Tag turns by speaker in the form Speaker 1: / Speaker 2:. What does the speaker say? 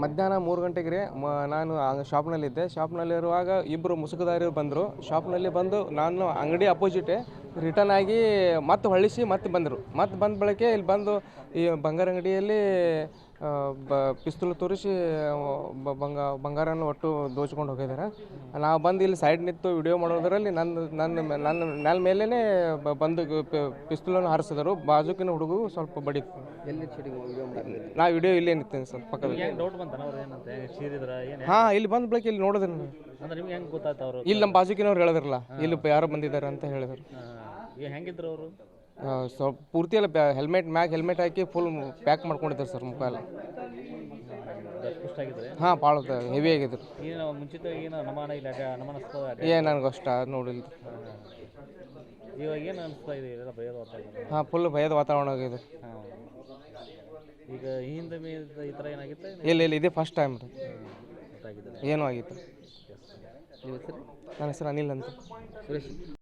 Speaker 1: ಮಧ್ಯಾಹ್ನ 3 ಗಂಟೆಗೆ ರೀ ನಾನು ಶಾಪ್ನಲ್ಲಿದ್ದೆ. ಶಾಪ್ನಲ್ಲಿರುವಾಗ ಇಬ್ಬರು ಮುಸುಕುದಾರಿಯರು ಬಂದರು. ಶಾಪ್ನಲ್ಲಿ ಬಂದು ನಾನು ಅಂಗಡಿ ಅಪೋಸಿಟೇ ರಿಟರ್ನ್ ಆಗಿ ಮತ್ತೆ ಹೊಳ್ಳಿಸಿ ಮತ್ತೆ ಬಂದರು. ಮತ್ತೆ ಬಂದ ಬಳಿಕೆ ಇಲ್ಲಿ ಬಂದು ಈ ಬಂಗಾರ ಅಂಗಡಿಯಲ್ಲಿ ಪಿಸ್ತೂಲ್ ತೋರಿಸಿ ಬಂಗಾರನ ಒಟ್ಟು ದೋಚ್ಕೊಂಡು ಹೋಗಿದ್ದಾರೆ. ನಾವು ಬಂದು ಇಲ್ಲಿ ಸೈಡ್ ನಿಂತು ವಿಡಿಯೋ ಮಾಡೋದರಲ್ಲಿ ನನ್ನ ಮೇಲೇ ಬಂದು ಪಿಸ್ತೂಲನ್ನು ಹಾರಿಸಿದರು. ಬಾಜುಕಿನ ಹುಡುಗು ಸ್ವಲ್ಪ ಬಡಿತು. ನಾ ವಿಡಿಯೋ ಇಲ್ಲೇ ನಿಂತೀನಿ ಸರ್ ಪಕ್ಕದಲ್ಲಿ. ಹಾಂ, ಇಲ್ಲಿ ಬಂದ ಬಳಿಕ ಇಲ್ಲಿ ನೋಡಿದ್ರಿ ಇಲ್ಲಿ ನಮ್ಮ ಬಾಜುಕಿನವ್ರು ಹೇಳಿದ್ರಲ್ಲ ಇಲ್ಲಿ ಯಾರು ಬಂದಿದ್ದಾರೆ ಅಂತ ಹೇಳಿದ್ರು.
Speaker 2: ಹೆಂಗಿದ್ರು ಅವರು?
Speaker 1: ಸ್ವಲ್ಪ ಪೂರ್ತಿ ಎಲ್ಲ ಹೆಲ್ಮೆಟ್ ಹಾಕಿ ಫುಲ್ ಪ್ಯಾಕ್ ಮಾಡ್ಕೊಂಡಿದ್ದಾರೆ ಸರ್ ಮುಖ ಎಲ್ಲ. ಹಾಂ, ಭಾಳ ಹೆವಿ ಆಗಿದ್ರು. ನನಗೆ ಅಷ್ಟ ನೋಡಿಲ್ಲ. ಹಾಂ, ಫುಲ್ ಭಯದ ವಾತಾವರಣ ಆಗಿದೆ.
Speaker 2: ಈಗ ಹಿಂದೆ ಈ ಥರ ಏನಾಗಿತ್ತು?
Speaker 1: ಇಲ್ಲ, ಇದೇ ಫಸ್ಟ್ ಟೈಮ್ ರೀ ಏನೂ ಆಗಿತ್ತು. ನನ್ನ ಹೆಸರು ಅನಿಲ್ ಅಂತ.